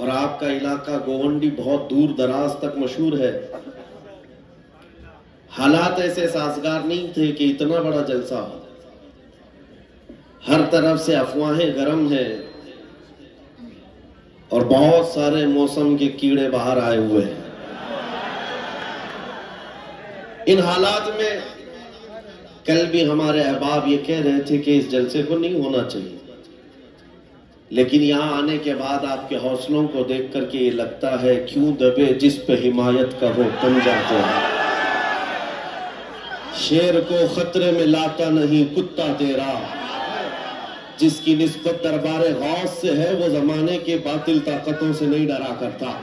اور آپ کا علاقہ گوونڈی بہت دور دراز تک مشہور ہے. حالات ایسے سازگار نہیں تھے کہ اتنا بڑا جلسہ ہو. ہر طرف سے افواہیں گرم ہیں اور بہت سارے موسم کے کیڑے باہر آئے ہوئے ہیں. ان حالات میں کل بھی ہمارے احباب یہ کہہ رہے تھے کہ اس جلسے کو نہیں ہونا چاہیے، لیکن یہاں آنے کے بعد آپ کے حوصلوں کو دیکھ کر کے یہ لگتا ہے کیوں دبے جس پہ حمایت کا وہ بن جاتے ہیں. شیر کو خطرے میں لاتا نہیں کتا تیرا، جس کی نسبت دربار غوث سے ہے وہ زمانے کے باطل طاقتوں سے نہیں ڈرا کرتا.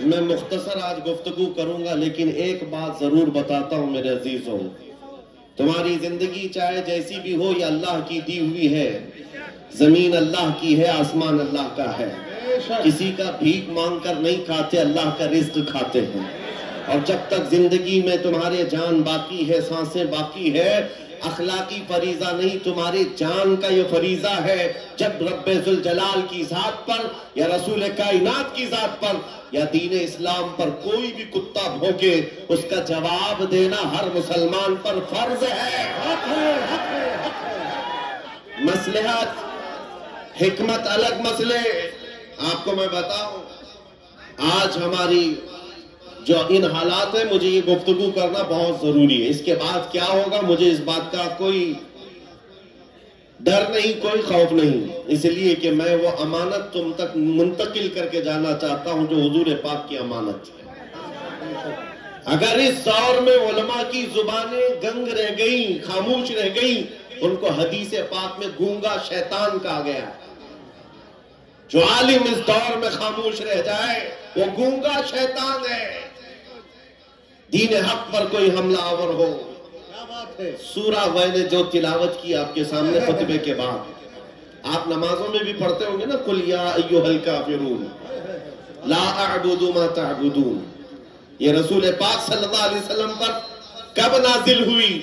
میں مختصر آج گفتگو کروں گا، لیکن ایک بات ضرور بتاتا ہوں میرے عزیزوں، تمہاری زندگی چاہے جیسی بھی ہو یہ اللہ کی دی ہوئی ہے. زمین اللہ کی ہے، آسمان اللہ کا ہے. کسی کا بھیک مانگ کر نہیں کھاتے، اللہ کا رزق کھاتے ہیں. اور جب تک زندگی میں تمہارے جان باقی ہے، سانسیں باقی ہے، اخلاقی فریضہ نہیں، تمہاری جان کا یہ فریضہ ہے. جب رب ذوالجلال کی ذات پر یا رسول کائنات کی ذات پر یا دین اسلام پر کوئی بھی کتا بھونکے، اس کا جواب دینا ہر مسلمان پر فرض ہے. مصلحت حکمت الگ مسئلے. آپ کو میں بتاؤں، آج ہماری جو ان حالات ہیں، مجھے یہ گفتگو کرنا بہت ضروری ہے. اس کے بعد کیا ہوگا مجھے اس بات کا کوئی ڈر نہیں، کوئی خوف نہیں، اس لیے کہ میں وہ امانت تم تک منتقل کر کے جانا چاہتا ہوں جو حضور پاک کی امانت ہے. اگر اس دور میں علماء کی زبانیں گنگ رہ گئیں، خاموش رہ گئیں، ان کو حدیث پاک میں گونگا شیطان کہا گیا. جو عالم اس دور میں خاموش رہ جائے وہ گونگا شیطان ہے. دین حق پر کوئی حملہ آور ہو. سورہ میں نے جو تلاوت کی آپ کے سامنے خطبے کے بعد، آپ نمازوں میں بھی پڑھتے ہوں گے نا، قل یا ایھا الکافرون لا اعبد ما تعبدون. یہ رسول پاک صلی اللہ علیہ وسلم پر کب نازل ہوئی؟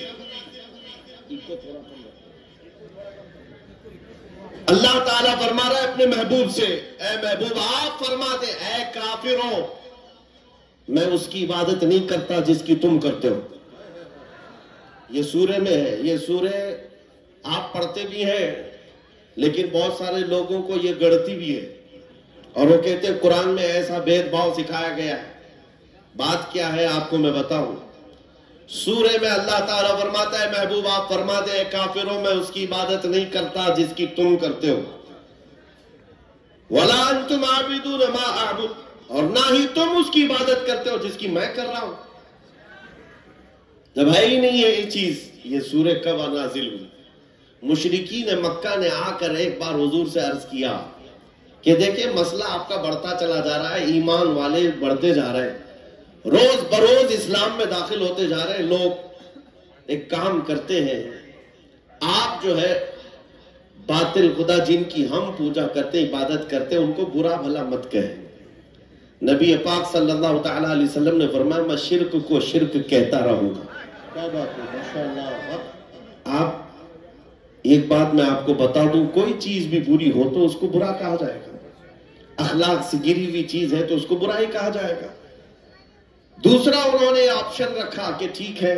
اللہ تعالیٰ فرما رہا ہے اپنے محبوب سے، اے محبوب آپ فرما دیں اے کافروں، میں اس کی عبادت نہیں کرتا جس کی تم کرتے ہو. یہ سورہ میں ہے. یہ سورہ آپ پڑھتے بھی ہیں، لیکن بہت سارے لوگوں کو یہ گڑتی بھی ہے اور وہ کہتے ہیں قرآن میں ایسا بھید بھاؤ سکھایا گیا ہے. بات کیا ہے آپ کو میں بتاؤں. سورہ میں اللہ تعالیٰ فرماتا ہے محبوب آپ فرما دیں اے کافروں، میں اس کی عبادت نہیں کرتا جس کی تم کرتے ہو. وَلَا أَنْتُمْ عَابِدُونَ مَا أَعْبُدُ، اور نہ ہی تم اس کی عبادت کرتے ہو جس کی میں کر رہا ہوں. جب ہے ہی نہیں ہے یہ چیز. یہ سورہ کب نازل ہوئی؟ مشرکین مکہ نے آ کر ایک بار حضور سے عرض کیا کہ دیکھیں مسئلہ آپ کا بڑھتا چلا جا رہا ہے، ایمان والے بڑھتے جا رہے ہیں، روز بروز اسلام میں داخل ہوتے جا رہے ہیں. لوگ ایک کام کرتے ہیں، آپ جو ہے باطل خدا جن کی ہم پوجا کرتے عبادت کرتے ان کو برا بھلا مت کہیں. نبی پاک صلی اللہ تعالیٰ علیہ وسلم نے فرمایا میں شرک کو شرک کہتا رہوں گا. کیا بات ہے، ماشاءاللہ. آپ ایک بات میں آپ کو بتا دوں، کوئی چیز بھی بری ہو تو اس کو برا کہا جائے گا. اخلاق سے گری ہوئی چیز ہے تو اس کو برا ہی کہا جائے گا. دوسرا انہوں نے آپشن رکھا کہ ٹھیک ہے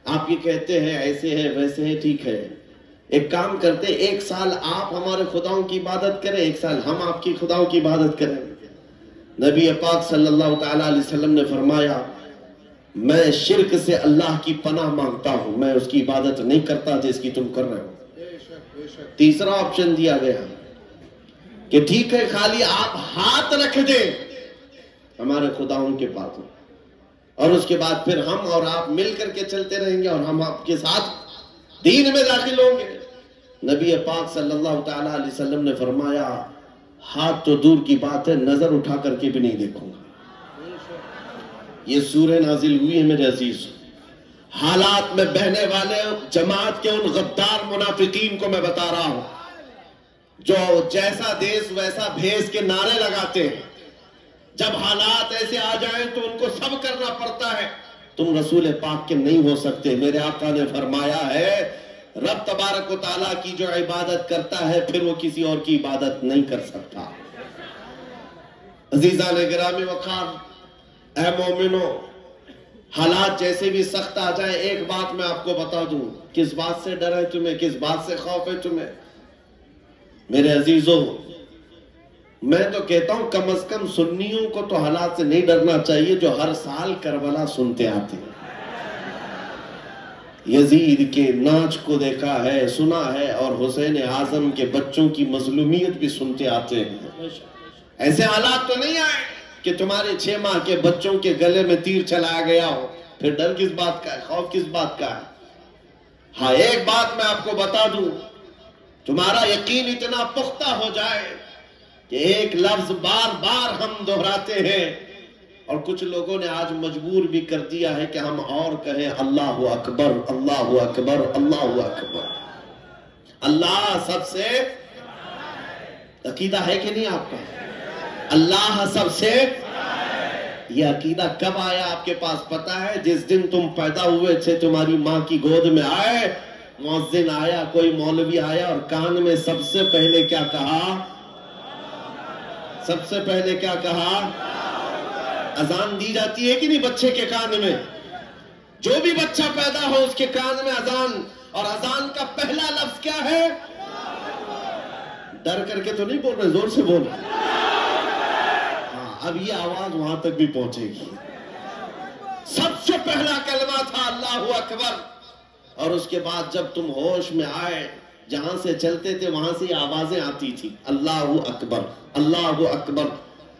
آپ یہ کہتے ہیں ایسے ہے ویسے ہے، ٹھیک ہے ایک کام کرتے، ایک سال آپ ہمارے خداؤں کی عبادت کریں، ایک سال ہم آپ کی خداؤں کی عبادت کریں. نبی پاک صلی اللہ تعالیٰ علیہ وسلم نے فرمایا میں شرک سے اللہ کی پناہ مانگتا ہوں، میں اس کی عبادت نہیں کرتا جس کی تم کر رہے ہو. تیسرا آپشن دیا گیا کہ ٹھیک ہے خالی آپ ہاتھ رکھ دیں ہمارے خداؤں کے پاس، اور اس کے بعد پھر ہم اور آپ مل کر کے چلتے رہیں گے اور ہم آپ کے ساتھ دین میں داخل ہوں گے. نبی پاک صلی اللہ تعالیٰ علیہ وسلم نے فرمایا ہاتھ تو دور کی بات ہے، نظر اٹھا کر کے بھی نہیں دیکھوں گا. یہ سورہ نازل ہوئی ہے میرے عزیز. حالات میں بہنے والے جماعت کے ان غدار منافقین کو میں بتا رہا ہوں جو جیسا دیس ویسا بھیس کے نعرے لگاتے ہیں. جب حالات ایسے آ جائیں تو ان کو سب کرنا پڑتا ہے. تم رسول پاک کے نہیں ہو سکتے. میرے آقا نے فرمایا ہے رب تبارک و تعالیٰ کی جو عبادت کرتا ہے پھر وہ کسی اور کی عبادت نہیں کر سکتا. عزیزان گرامی وقار، اے مومنو، حالات جیسے بھی سخت آ جائیں، ایک بات میں آپ کو بتا دوں، کس بات سے ڈر ہے تمہیں، کس بات سے خوف ہے تمہیں؟ میرے عزیزوں، میں تو کہتا ہوں کم از کم سنیوں کو تو حالات سے نہیں ڈرنا چاہیے جو ہر سال کربلا سنتے آتے ہیں۔ یزید کے ناچ کو دیکھا ہے، سنا ہے، اور حسین اعظم کے بچوں کی مظلومیت بھی سنتے آتے ہیں۔ ایسے حالات تو نہیں آئے کہ تمہارے 6 ماہ کے بچوں کے گلے میں تیر چلایا گیا ہو، پھر ڈر کس بات کا ہے، خوف کس بات کا ہے؟ ہاں، ایک بات میں آپ کو بتا دوں، تمہارا یقین اتنا پختہ ہو جائے کہ ایک لفظ بار بار ہم دہراتے ہیں، اور کچھ لوگوں نے آج مجبور بھی کر دیا ہے کہ ہم اور کہیں اللہ اکبر، اللہ اکبر، اللہ اکبر۔ اللہ سب سے، عقیدہ ہے کہ نہیں آپ کا؟ اللہ سب سے، یہ عقیدہ کب آیا آپ کے پاس پتا ہے؟ جس دن تم پیدا ہوئے تھے، تمہاری ماں کی گود میں آئے، مؤذن آیا، کوئی مولوی آیا اور کان میں سب سے پہلے کیا کہا؟ سب سے پہلے کیا کہا؟ اذان دی جاتی ہے کہ نہیں بچے کے کان میں؟ جو بھی بچہ پیدا ہو اس کے کان میں اذان، اور اذان کا پہلا لفظ کیا ہے؟ ڈر کر کے تو نہیں بول رہے، زور سے بول رہے۔ ہاں، اب یہ آواز وہاں تک بھی پہنچے گی۔ سب سے پہلا کلمہ تھا اللہ اکبر، اور اس کے بعد جب تم ہوش میں آئے، جہاں سے چلتے تھے وہاں سے آوازیں آتی تھی، اللہ اکبر، اللہ اکبر،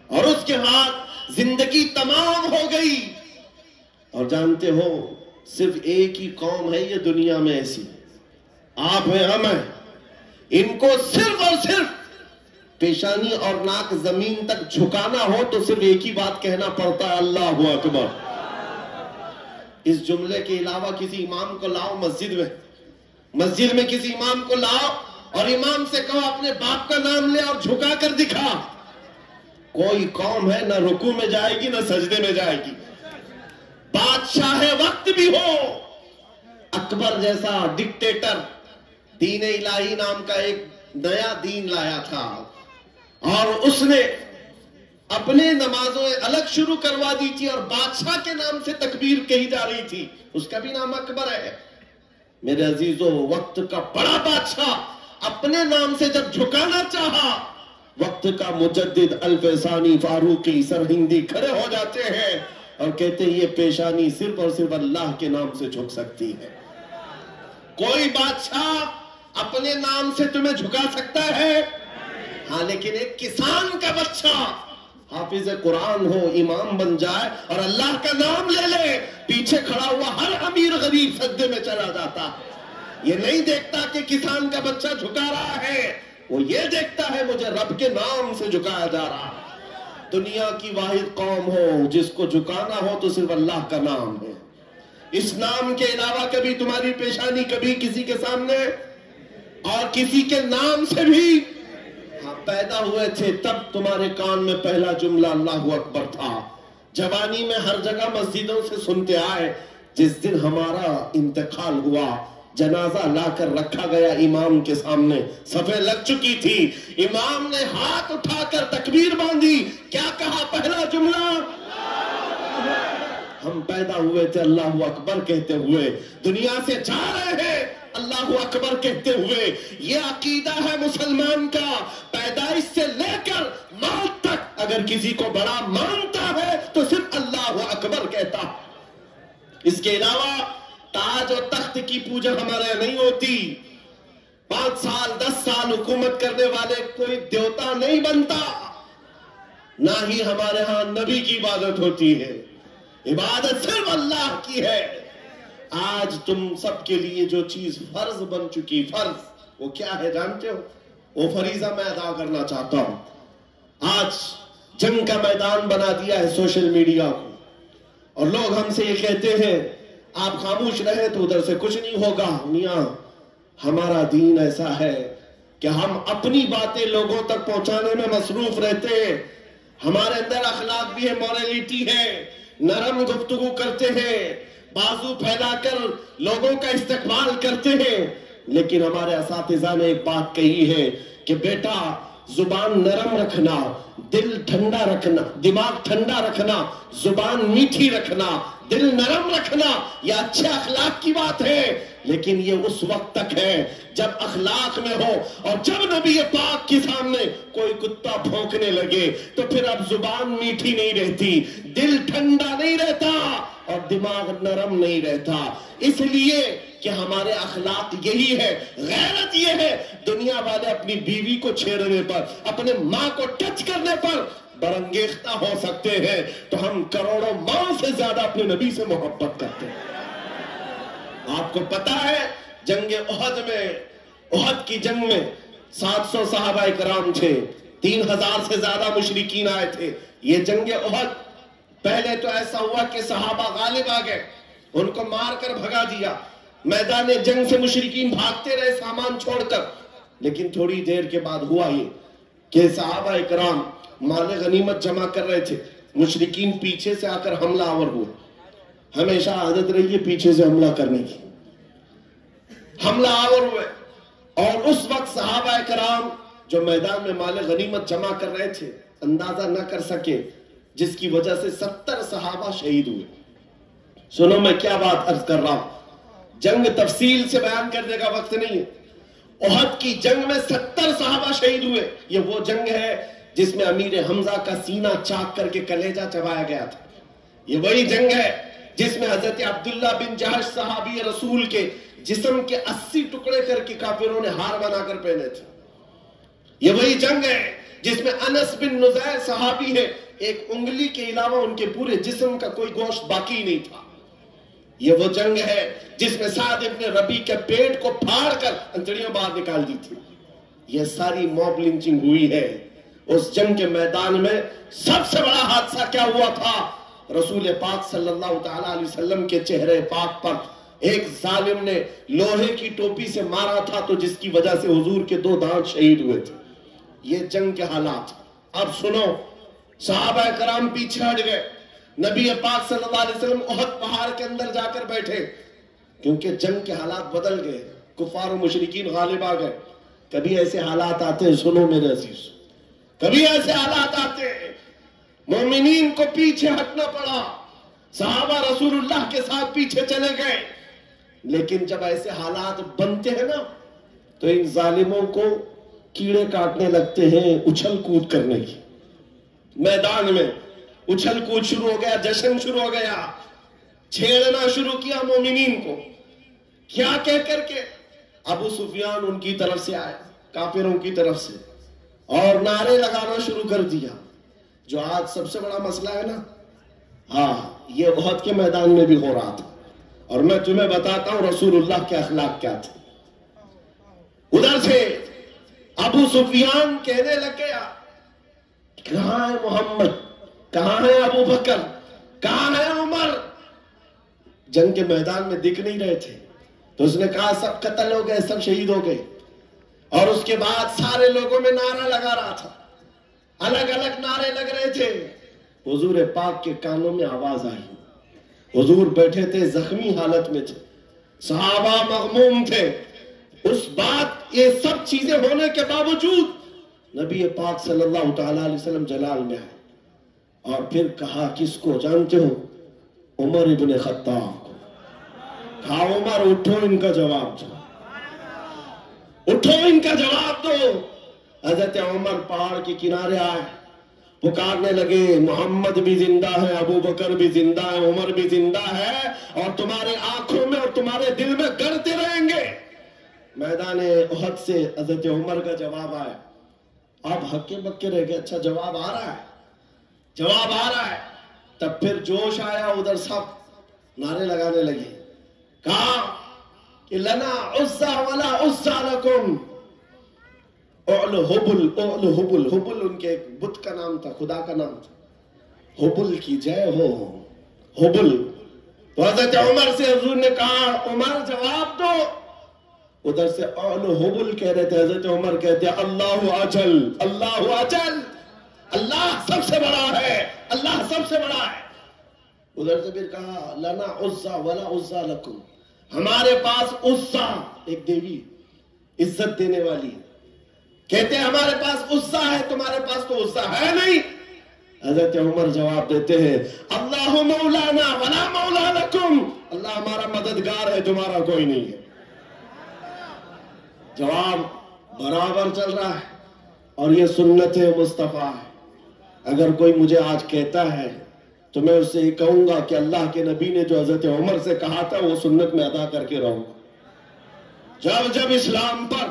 اور اس کے بعد زندگی تمام ہو گئی۔ اور جانتے ہو، صرف ایک ہی قوم ہے یہ دنیا میں ایسی، آپ ہیں، ہم ہیں، ان کو صرف اور صرف پیشانی اور ناک زمین تک جھکانا ہو تو صرف ایک ہی بات کہنا پڑتا ہے، اللہ اکبر۔ اس جملے کے علاوہ کسی امام کو لاؤ مسجد میں کسی امام کو لاؤ اور امام سے کہو اپنے باپ کا نام لے اور جھکا کر دکھا، کوئی قوم ہے نہ رکوع میں جائے گی نہ سجدے میں جائے گی۔ بادشاہ وقت بھی ہو، اکبر جیسا ڈکٹیٹر دین الہی نام کا ایک نیا دین لایا تھا، اور اس نے اپنے نمازوں الگ شروع کروا دی تھی، اور بادشاہ کے نام سے تکبیر کہی جا رہی تھی، اس کا بھی نام اکبر ہے۔ میرے عزیزوں، وقت کا بڑا بادشاہ اپنے نام سے جب جھکانا چاہا، وقت کا مجدد الفسانی فاروقی سرہندی کھڑے ہو جاتے ہیں اور کہتے ہیں یہ پیشانی صرف اور صرف اللہ کے نام سے جھک سکتی ہے۔ کوئی بادشاہ اپنے نام سے تمہیں جھکا سکتا ہے؟ ہاں، لیکن ایک کسان کا بچہ حافظ قرآن ہو، امام بن جائے اور اللہ کا نام لے لے، پیچھے کھڑا ہوا ہر امیر غریب سجدے میں چلا جاتا۔ یہ نہیں دیکھتا کہ کسان کا بچہ جھکا رہا ہے، وہ یہ دیکھتا ہے مجھے رب کے نام سے جھکایا جا رہا ہے۔ دنیا کی واحد قوم ہو جس کو جھکانا ہو تو صرف اللہ کا نام ہے۔ اس نام کے علاوہ کبھی تمہاری پیشانی کبھی کسی کے سامنے، اور کسی کے نام سے بھی پیدا ہوئے تھے تب تمہارے کان میں پہلا جملہ اللہ اکبر تھا۔ جوانی میں ہر جگہ مسجدوں سے سنتے آئے، جس دن ہمارا انتقال ہوا، جنازہ لا کر رکھا گیا امام کے سامنے، صفیں لگ چکی تھی، امام نے ہاتھ اٹھا کر تکبیر باندھی، کیا کہا پہلا جملہ؟ ہم پیدا ہوئے تھے اللہ اکبر کہتے ہوئے، دنیا سے جا رہے ہیں اللہ اکبر کہتے ہوئے۔ یہ عقیدہ ہے مسلمان کا، پیدائش سے لے کر موت تک اگر کسی کو بڑا مانتا ہے تو صرف اللہ اکبر کہتا۔ اس کے علاوہ تاج اور تخت کی پوجا ہمارے یہاں نہیں ہوتی۔ 5 سال 10 سال حکومت کرنے والے کوئی دیوتا نہیں بنتا، نہ ہی ہمارے ہاں نبی کی عبادت ہوتی ہے، عبادت صرف اللہ کی ہے۔ آج تم سب کے لیے جو چیز فرض بن چکی، فرض وہ کیا ہے جانتے ہو؟ وہ فریضہ میں ادا کرنا چاہتا ہوں۔ آج جنگ کا میدان بنا دیا ہے سوشل میڈیا کو، اور لوگ ہم سے یہ کہتے ہیں آپ خاموش رہے تو ادھر سے کچھ نہیں ہوگا۔ میاں، ہمارا دین ایسا ہے کہ ہم اپنی باتیں لوگوں تک پہنچانے میں مصروف رہتے ہیں، ہمارے اندر اخلاق بھی ہے، موریلٹی ہے، نرم گفتگو کرتے ہیں، بازو پھیلا کر لوگوں کا استقبال کرتے ہیں، لیکن ہمارے اساتذہ نے ایک بات کہی ہے کہ بیٹا زبان نرم رکھنا، دل ٹھنڈا رکھنا، دماغ ٹھنڈا رکھنا، زبان میٹھی رکھنا، دل نرم رکھنا، یہ اچھے اخلاق کی بات ہے، لیکن یہ اس وقت تک ہے جب اخلاق میں ہو، اور جب نبی پاک کے سامنے کوئی کتا بھونکنے لگے تو پھر اب زبان میٹھی نہیں رہتی، دل ٹھنڈا نہیں رہتا اور دماغ نرم نہیں رہتا۔ اس لیے کہ ہمارے اخلاق یہی ہے، غیرت یہ ہے، دنیا والے اپنی بیوی کو چھیڑنے پر، اپنے ماں کو ٹچ کرنے پر برانگیختہ ہو سکتے ہیں، تو ہم کروڑوں ماں سے زیادہ اپنے نبی سے محبت کرتے ہیں۔ آپ کو پتا ہے جنگ احد میں، احد کی جنگ میں 700 صحابہ کرام تھے، 3000 سے زیادہ مشرکین آئے تھے۔ یہ جنگ احد پہلے تو ایسا ہوا کہ صحابہ غالب آ گئے، ان کو مار کر بھگا دیا، میدان جنگ سے مشرکین بھاگتے رہے سامان چھوڑ کر، لیکن تھوڑی دیر کے بعد ہوا یہ کہ صحابہ اکرام مال غنیمت جمع کر رہے تھے، مشرکین پیچھے سے آ کر حملہ آور ہوئے۔ ہمیشہ عادت رہی ہے پیچھے سے حملہ کرنے کی، حملہ آور ہوئے، اور اس وقت صحابہ اکرام جو میدان میں مال غنیمت جمع کر رہے تھے اندازہ نہ کر سکے، جس کی وجہ سے 70 صحابہ شہید ہوئے۔ سنو میں کیا بات عرض کر رہا ہوں، جنگ تفصیل سے بیان کرنے کا وقت نہیں ہے۔ احد کی جنگ میں 70 صحابہ شہید ہوئے۔ یہ وہ جنگ ہے جس میں امیر حمزہ کا سینہ چاک کر کے کلیجہ چبایا گیا تھا۔ یہ وہی جنگ ہے جس میں حضرت عبداللہ بن جہش صحابی رسول کے جسم کے 80 ٹکڑے کر کے کافروں نے ہار بنا کر پہنے تھے۔ یہ وہی جنگ ہے جس میں انس بن نزیر صحابی ہے، ایک انگلی کے علاوہ ان کے پورے جسم کا کوئی گوشت باقی نہیں تھا۔ یہ وہ جنگ ہے جس میں سعد ابن ربیع کے پیٹ کو پھاڑ کر انتڑیاں باہر نکال دی تھی۔ یہ ساری موب لنچنگ ہوئی ہے۔ اس جنگ کے میدان میں سب سے بڑا حادثہ کیا ہوا تھا؟ رسول پاک صلی اللہ تعالی علیہ وسلم کے چہرے پاک پر ایک ظالم نے لوہے کی ٹوپی سے مارا تھا، تو جس کی وجہ سے حضور کے 2 دانت شہید ہوئے تھے۔ یہ جنگ کے حالات۔ اب سنو، صحابہ کرام پیچھے ہٹ گئے، نبی پاک صلی اللہ علیہ وسلم احد پہاڑ کے اندر جا کر بیٹھے، کیونکہ جنگ کے حالات بدل گئے، کفار و مشرکین غالب آ گئے۔ کبھی ایسے حالات آتے ہیں، سنو میرے عزیز، کبھی ایسے حالات آتے ہیں مومنین کو پیچھے ہٹنا پڑا، صحابہ رسول اللہ کے ساتھ پیچھے چلے گئے، لیکن جب ایسے حالات بنتے ہیں نا تو ان ظالموں کو کیڑے کاٹنے لگتے ہیں اچھل کود کرنے کی۔ میدان میں اچھل کود شروع ہو گیا، جشن شروع ہو گیا، چھیڑنا شروع کیا مومنین کو۔ کیا کہہ کر کے ابو سفیان ان کی طرف سے آئے، کافروں کی طرف سے، اور نعرے لگانا شروع کر دیا، جو آج سب سے بڑا مسئلہ ہے نا۔ ہاں، یہ احد کے میدان میں بھی ہو رہا تھا، اور میں تمہیں بتاتا ہوں رسول اللہ کے اخلاق کیا تھے۔ ادھر سے ابو سفیان کہنے لگ گیا، کہاں ہے محمد، کہاں ہے ابو بکر، کہاں ہے عمر؟ جنگ کے میدان میں دکھ نہیں رہے تھے، تو اس نے کہا سب قتل ہو گئے، سب شہید ہو گئے۔ اور اس کے بعد سارے لوگوں میں نعرہ لگا رہا تھا، الگ الگ نعرے لگ رہے تھے۔ حضور پاک کے کانوں میں آواز آئی، حضور بیٹھے تھے، زخمی حالت میں تھے، صحابہ مغموم تھے۔ اس بات، یہ سب چیزیں ہونے کے باوجود نبی پاک صلی اللہ تعالی علیہ وسلم جلال میں آئے، اور پھر کہا کس کو جانتے ہو؟ عمر ابن خطاب کو۔ کہا عمر اٹھو، ان کا جواب دو، اٹھو ان کا جواب دو۔ حضرت عمر پہاڑ کے کنارے آئے، پکارنے لگے، محمد بھی زندہ ہے، ابو بکر بھی زندہ ہے، عمر بھی زندہ ہے، اور تمہارے آنکھوں میں اور تمہارے دل میں گڑتے رہیں گے۔ میدان احد سے حضرت عمر کا جواب آیا۔ اب ہکے بکے رہ گئے، اچھا جواب آ رہا ہے، جواب آ رہا ہے۔ تب پھر جوش آیا، ادھر سب نعرے لگانے لگے، کہا کہ لنا عزا ولا عزا لکم، اعلو حبل، اعلو حبل۔ حبل ان کے ایک بت کا نام تھا، خدا کا نام تھا، حبل کی جے ہو، حبل۔ تو حضرت عمر سے حضور نے کہا عمر جواب دو، ادھر سے اعلو حبل کہہ رہے تھے، حضرت عمر کہتے اللہ اجل، اللہ اجل، اللہ سب سے بڑا ہے، اللہ سب سے بڑا ہے۔ ادھر سے پھر کہا لنا عزا ولا عزا لکم، ہمارے پاس عزا ایک دیوی، عزت دینے والی، کہتے ہیں ہمارے پاس عزا ہے، تمہارے پاس تو عزا ہے نہیں۔ حضرت عمر جواب دیتے ہیں اللہ مولانا ولا مولا لکم، اللہ ہمارا مددگار ہے، تمہارا کوئی نہیں ہے۔ جواب برابر چل رہا ہے، اور یہ سنت مصطفیٰ ہے۔ اگر کوئی مجھے آج کہتا ہے تو میں اس سے یہ کہوں گا کہ اللہ کے نبی نے جو حضرت عمر سے کہا تھا وہ سنت میں ادا کر کے رہوں گا۔ جب اسلام پر،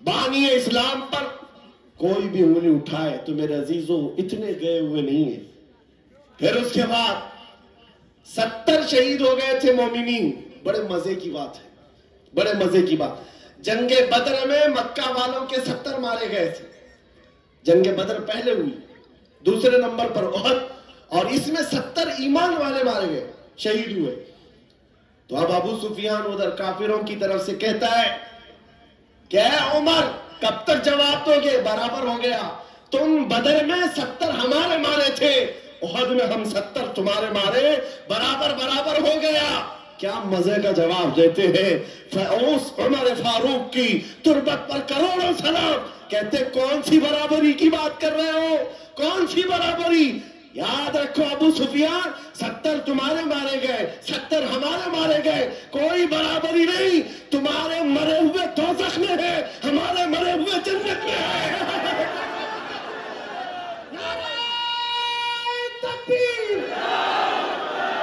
بانی اسلام پر کوئی بھی انگلی اٹھائے تو میرے عزیزوں اتنے گئے ہوئے نہیں ہیں۔ پھر اس کے بعد 70 شہید ہو گئے تھے مومنین۔ بڑے مزے کی بات ہے، بڑے مزے کی بات، جنگ بدر میں مکہ والوں کے 70 مارے گئے تھے۔ جنگ بدر پہلے ہوئی، دوسرے نمبر پر احد، اور اس میں 70 ایمان والے مارے گئے، شہید ہوئے۔ تو اب ابو سفیان ادھر کافروں کی طرف سے کہتا ہے کہ اے عمر کب تک جواب دو گے؟ برابر ہو گیا، تم بدر میں 70 ہمارے مارے تھے، احد میں ہم 70 تمہارے مارے، برابر برابر ہو گیا۔ کیا مزے کا جواب دیتے ہیں۔ اس عمر فاروق کی تربت پر کروڑوں سلام۔ کہتے کون سی برابری کی بات کر رہے ہو؟ کون سی برابری؟ یاد رکھو ابو سفیان، 70 تمہارے مارے گئے، 70 ہمارے مارے گئے، کوئی برابری نہیں۔ تمہارے مرے ہوئے دوزخ میں ہے، ہمارے مرے ہوئے جنت میں ہے۔ نعرہ تکبیر،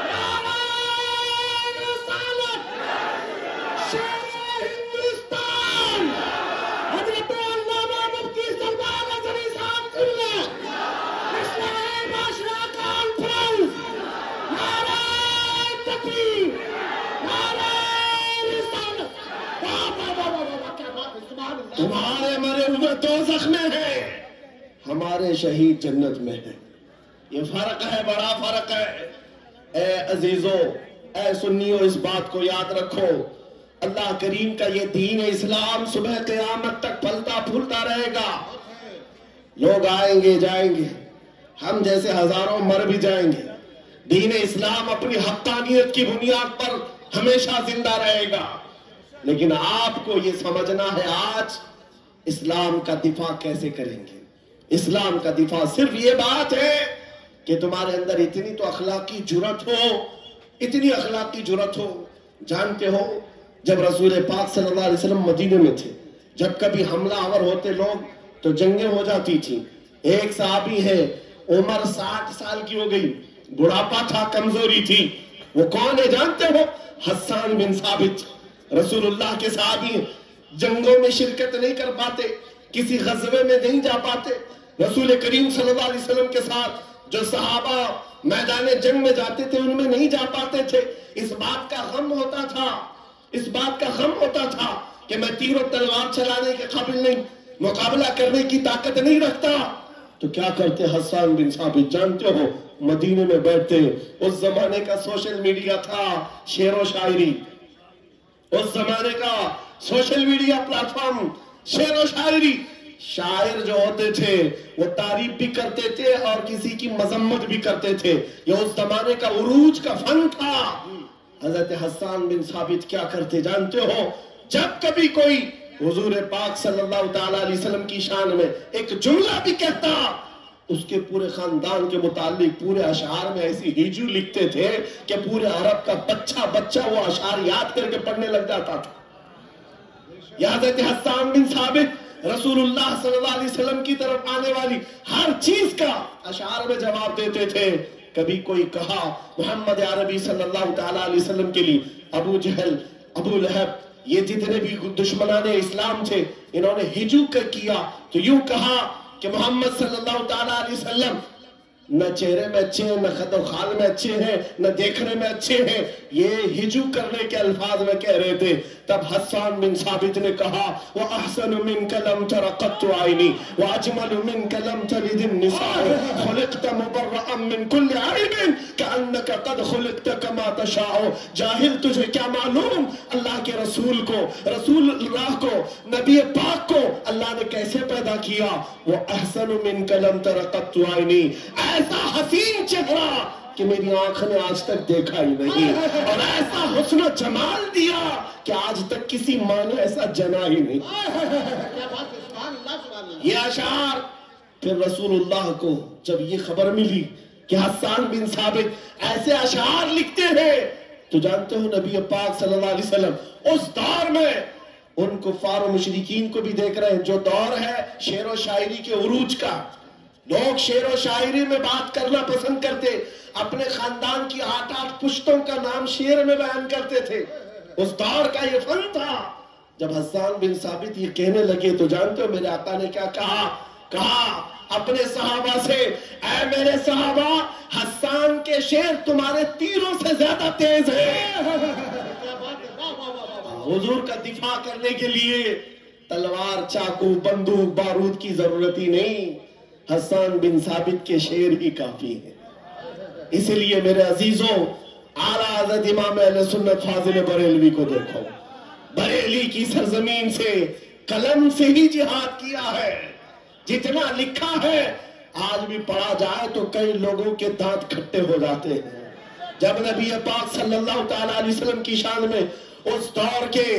نعرہ رسالت، شیر ہندوستان، حضرت علامہ مفتی سردار اظہری صاحب سننا، اسلامی معاشرہ کانفرنس، نعرہ تکبیر، نعرہ رسالت۔ تمہارے مرے ہوئے دوزخ میں ہے، ہمارے شہید جنت میں ہے۔ یہ فرق ہے، بڑا فرق ہے۔ اے عزیزو، اے سنیو، اس بات کو یاد رکھو، اللہ کریم کا یہ دین اسلام صبح قیامت تک پھلتا پھولتا رہے گا۔ لوگ آئیں گے جائیں گے، ہم جیسے ہزاروں مر بھی جائیں گے، دین اسلام اپنی حقانیت کی بنیاد پر ہمیشہ زندہ رہے گا۔ لیکن آپ کو یہ سمجھنا ہے آج اسلام کا دفاع کیسے کریں گے۔ اسلام کا دفاع صرف یہ بات ہے کہ تمہارے اندر اتنی تو اخلاقی جرات ہو، اتنی اخلاقی جرات ہو۔ جانتے ہو جب رسول پاک صلی اللہ علیہ وسلم مدینے میں تھے، جب کبھی حملہ آور ہوتے لوگ تو جنگیں ہو جاتی تھی۔ ایک صحابی ہے، عمر 60 سال کی ہو گئی، بڑھاپا تھا، کمزوری تھی، وہ کون ہے جانتے ہو؟ حسان بن ثابت، رسول اللہ کے صحابی ہیں، جنگوں میں شرکت نہیں کر پاتے، کسی غزوے میں نہیں جا پاتے۔ رسول کریم صلی اللہ علیہ وسلم کے ساتھ جو صحابہ میدان جنگ میں جاتے تھے ان میں نہیں جا پاتے تھے۔ اس بات کا غم ہوتا تھا، اس بات کا غم ہوتا تھا کہ میں تیر و تلوار چلانے کے قابل نہیں، مقابلہ کرنے کی طاقت نہیں رکھتا۔ تو کیا کرتے حسان بن ثابت؟ جانتے ہو مدینے میں بیٹھتے، اس زمانے کا سوشل میڈیا تھا، شعر و شاعری، اس زمانے کا سوشل میڈیا پلیٹ فارم، شعر و شاعری۔ شاعر جو ہوتے تھے وہ تعریف بھی کرتے تھے اور کسی کی مذمت بھی کرتے تھے، یہ اس زمانے کا عروج کا فن تھا۔ حضرت حسان بن ثابت کیا کرتے جانتے ہو؟ جب کبھی کوئی حضور پاک صلی اللہ تعالی علیہ وسلم کی شان میں ایک جملہ بھی کہتا، اس کے پورے خاندان کے متعلق پورے اشعار میں ایسی ہجو لکھتے تھے کہ پورے عرب کا بچہ بچہ وہ اشعار یاد کر کے پڑھنے لگ جاتا تھا۔ یا حضرت حسان بن ثابت رسول اللہ صلی اللہ علیہ وسلم کی طرف آنے والی ہر چیز کا اشعار میں جواب دیتے تھے۔ کبھی کوئی کہا محمد عربی صلی اللہ تعالی علیہ وسلم کے لیے ابو جہل، ابو لہب، یہ جتنے بھی دشمنان اسلام تھے، انہوں نے ہجو کیا تو یوں کہا کہ محمد صلی اللہ تعالی علیہ وسلم نہ چہرے میں اچھے ہیں، نہ خد و خال میں اچھے ہیں، نہ دیکھنے میں اچھے ہیں، یہ ہجو کرنے کے الفاظ میں کہہ رہے تھے۔ تب حسان بن ثابت نے کہا وَأَحْسَنُ مِنْكَ لَمْ تَرَ قَطُّ عَيْنِي وَأَجْمَلُ مِنْكَ لَمْ تَلِدِ النِّسَاءُ خُلِقْتَ مُبَرَّأً مِنْ كُلِّ عَيْبٍ كَأَنَّكَ قَدْ خُلِقْتَ كَمَا تَشَاءُ۔ جاہل تجھے کیا معلوم اللہ کے رسول کو، رسول اللہ کو، نبی پاک کو اللہ نے کیسے پیدا کیا؟ وَأَحْسَنُ مِنْكَ لَمْ تَرَ قَطُّ عَيْنِي، ایسا حسین چہرہ کہ میری آنکھ نے آج تک دیکھا ہی نہیں، اور ایسا حسن و جمال دیا کہ آج تک کسی ماں نے ایسا جنا ہی نہیں۔ یہ اشعار پھر رسول اللہ کو جب یہ خبر ملی کہ حسان بن ثابت ایسے اشعار لکھتے ہیں، تو جانتے ہو نبی پاک صلی اللہ علیہ وسلم اس دور میں ان کفار و مشرکین کو بھی دیکھ رہے ہیں، جو دور ہے شعر و شاعری کے عروج کا، لوگ شعر و شاعری میں بات کرنا پسند کرتے، اپنے خاندان کی 8 پشتوں کا نام شعر میں بیان کرتے تھے، اس دور کا یہ فن تھا۔ جب حسان بن ثابت یہ کہنے لگے تو جانتے ہو میرے آقا نے کیا کہا اپنے صحابہ سے، اے میرے صحابہ، حسان کے شعر تمہارے تیروں سے زیادہ تیز ہیں۔ حضور کا دفاع کرنے کے لیے تلوار، چاقو، بندوق، بارود کی ضرورت ہی نہیں، حسان بن ثابت کے شعر ہی کافی ہیں۔ اس لیے میرے عزیزوں، اعلیٰ حضرت امام اہل سنت فاضل بریلوی کو دیکھو، بریلی کی سرزمین سے قلم سے ہی جہاد کیا ہے، جتنا لکھا ہے آج بھی پڑھا جائے تو کئی لوگوں کے دانت کھٹے ہو جاتے ہیں۔ جب نبی پاک صلی اللہ تعالیٰ علیہ وسلم کی شان میں اس دور کے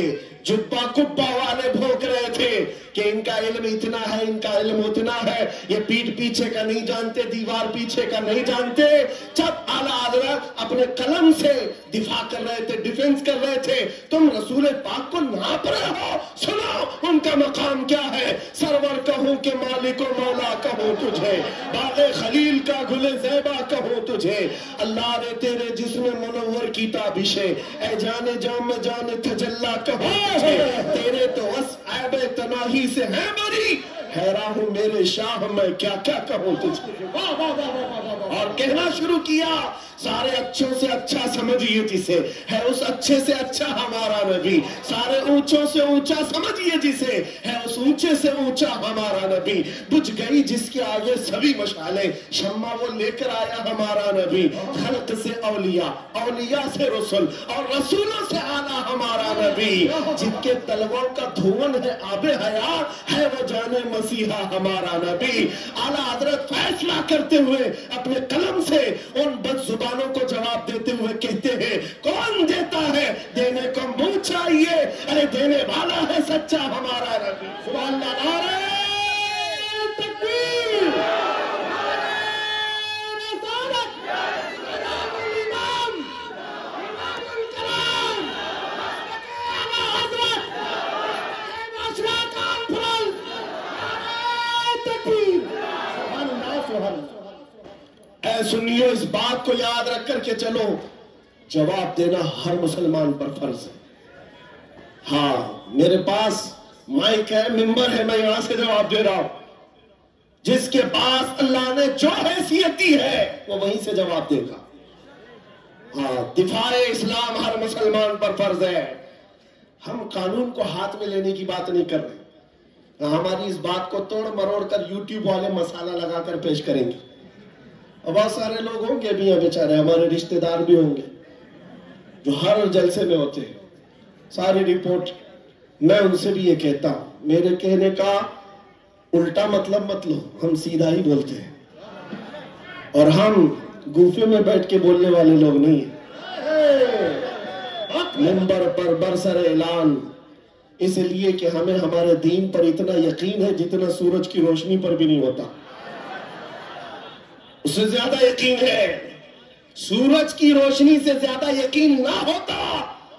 جبہ کبہ والے بھوک رہے تھے کہ ان کا علم اتنا ہے، ان کا علم اتنا ہے، یہ پیٹ پیچھے کا نہیں جانتے، دیوار پیچھے کا نہیں جانتے، جب اعلیٰ حضرت اپنے قلم سے دفاع کر رہے تھے، ڈیفنس کر رہے تھے، تم رسول پاک کو ناپ رہے ہو۔ سنو ان کا مقام کیا ہے، سرور کہوں کہ مالک و مولا کہوں تجھے، باغ خلیل کا گل زیبا کہوں تجھے، اللہ نے تیرے جسم منور کی تابشیں، اے جان جام جان تجلا کہوں تجھے، تیرے تو اس عیب تناہی سے ہے بری، حیران ہوں میرے شاہ میں کیا کیا کہوں تجھے۔ اور کہنا شروع کیا، سارے اچھوں سے اچھا سمجھئے جسے، ہے اس اچھے سے اچھا ہمارا نبی، سارے اونچوں سے اونچا سمجھئے جسے، ہے اس اونچے سے اونچا ہمارا نبی، بجھ گئی جس کے آگے سبھی مشعلیں، شمع وہ لے کر آیا ہمارا نبی، خلق سے اولیاء، اولیاء سے رسول، اور رسولوں سے اعلیٰ ہمارا نبی، جن کے طلبوں کا دھون ہے آب حیات، ہے وہ جانے مسیحا ہمارا نبی۔ اعلیٰ حضرت فیصلہ کرتے ہوئے اپنے قلم سے ان بد زبانوں کو جواب دیتے ہوئے کہتے ہیں، کون دیتا ہے دینے کو منہ چاہیے، ارے دینے والا ہے سچا ہمارا نبی۔ سبحان اللہ، نعرہ تکبیر، نعرہ رسالت، امام الامام، امام الکلام، اعلیٰ حضرت، معاشرہ کانفرنس، نعرہ تکبیر۔ سبحان اللہ، سبحان اللہ۔ اے سنیو، اس بات کو یاد رکھ کر کے چلو، جواب دینا ہر مسلمان پر فرض ہے۔ ہاں، میرے پاس مائک ہے، ممبر ہے، میں یہاں سے جواب دے رہا ہوں، جس کے پاس اللہ نے جو حیثیت دی ہے وہ وہیں سے جواب دے گا۔ ہاں، دفاع اسلام ہر مسلمان پر فرض ہے۔ ہم قانون کو ہاتھ میں لینے کی بات نہیں کر رہے، ہماری اس بات کو توڑ مروڑ کر یوٹیوب والے مسالہ لگا کر پیش کریں گے، اور بہت سارے لوگ ہوں گے بھی ہیں بیچارے، ہمارے رشتہ دار بھی ہوں گے جو ہر جلسے میں ہوتے ہیں، ساری رپورٹ میں ان سے بھی یہ کہتا ہوں، میرے کہنے کا الٹا مطلب مت لو، ہم سیدھا ہی بولتے ہیں، اور ہم گوفے میں بیٹھ کے بولنے والے لوگ نہیں ہیں۔ منبر پر برسر اعلان، اس لیے کہ ہمیں ہمارے دین پر اتنا یقین ہے جتنا سورج کی روشنی پر بھی نہیں ہوتا، اس سے زیادہ یقین ہے۔ سورج کی روشنی سے زیادہ یقین نہ ہوتا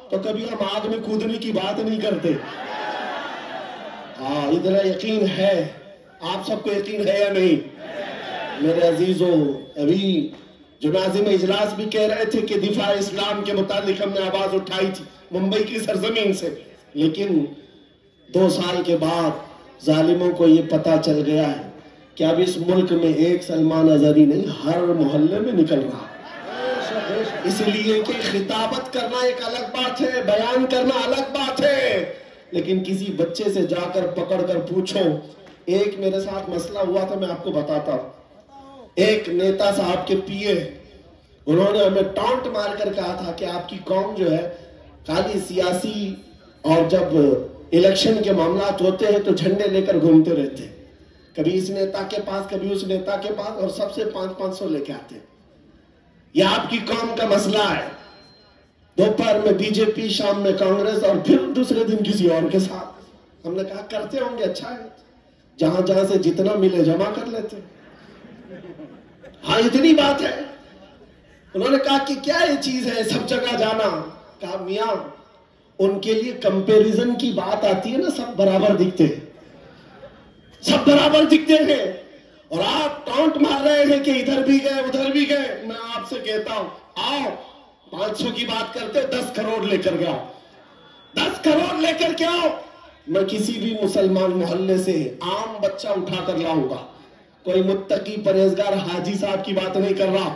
تو کبھی ہم آگ میں کودنے کی بات نہیں کرتے۔ ہاں، اتنا یقین ہے۔ آپ سب کو یقین ہے یا نہیں؟ میرے عزیزوں، ابھی جو ناظم اجلاس بھی کہہ رہے تھے کہ دفاع اسلام کے متعلق ہم نے آواز اٹھائی تھی ممبئی کی سرزمین سے، لیکن 2 سال کے بعد ظالموں کو یہ پتا چل گیا ہے کہ اب اس ملک میں ایک سلمان اظہری نہیں، ہر محلے میں نکل رہا، اس لیے کہ خطابت کرنا ایک الگ بات ہے، بیان کرنا الگ بات ہے، لیکن کسی بچے سے جا کر پکڑ کر پوچھو۔ ایک میرے ساتھ مسئلہ ہوا تھا، میں آپ کو بتاتا ہوں۔ ایک نیتا صاحب کے پیے، انہوں نے ہمیں ٹانٹ مار کر کہا تھا کہ آپ کی قوم جو ہے خالی سیاسی، اور جب الیکشن کے معاملات ہوتے ہیں تو جھنڈے لے کر گھومتے رہتے ہیں، کبھی اس نیتا کے پاس کبھی اس نیتا کے پاس، اور سب سے 500 لے کے آتے ہیں۔ یہ آپ کی قوم کا مسئلہ ہے، دوپہر میں بی جے پی، شام میں کانگریس، اور پھر دوسرے دن کسی اور کے ساتھ۔ ہم نے کہا کرتے ہوں گے، اچھا ہے، جہاں جہاں سے جتنا ملے جمع کر لیتے. ہاں اتنی بات ہے. انہوں نے کہا کہ کیا یہ چیز ہے سب جگہ جانا؟ کہا میاں ان کے لیے کمپیریزن کی بات آتی ہے نا، سب برابر دکھتے ہیں، سب برابر دکھتے ہیں، اور آپ ٹونٹ مار رہے ہیں کہ ادھر بھی گئے ادھر بھی گئے. میں آپ سے کہتا ہوں آؤ 500 کی بات کرتے 10 کروڑ لے کر گیا، 10 کروڑ لے کر کے آؤ. میں کسی بھی مسلمان محلے سے عام بچہ اٹھا کر لاؤں گا. کوئی متقی پرہیزگار حاجی صاحب کی بات نہیں کر رہا،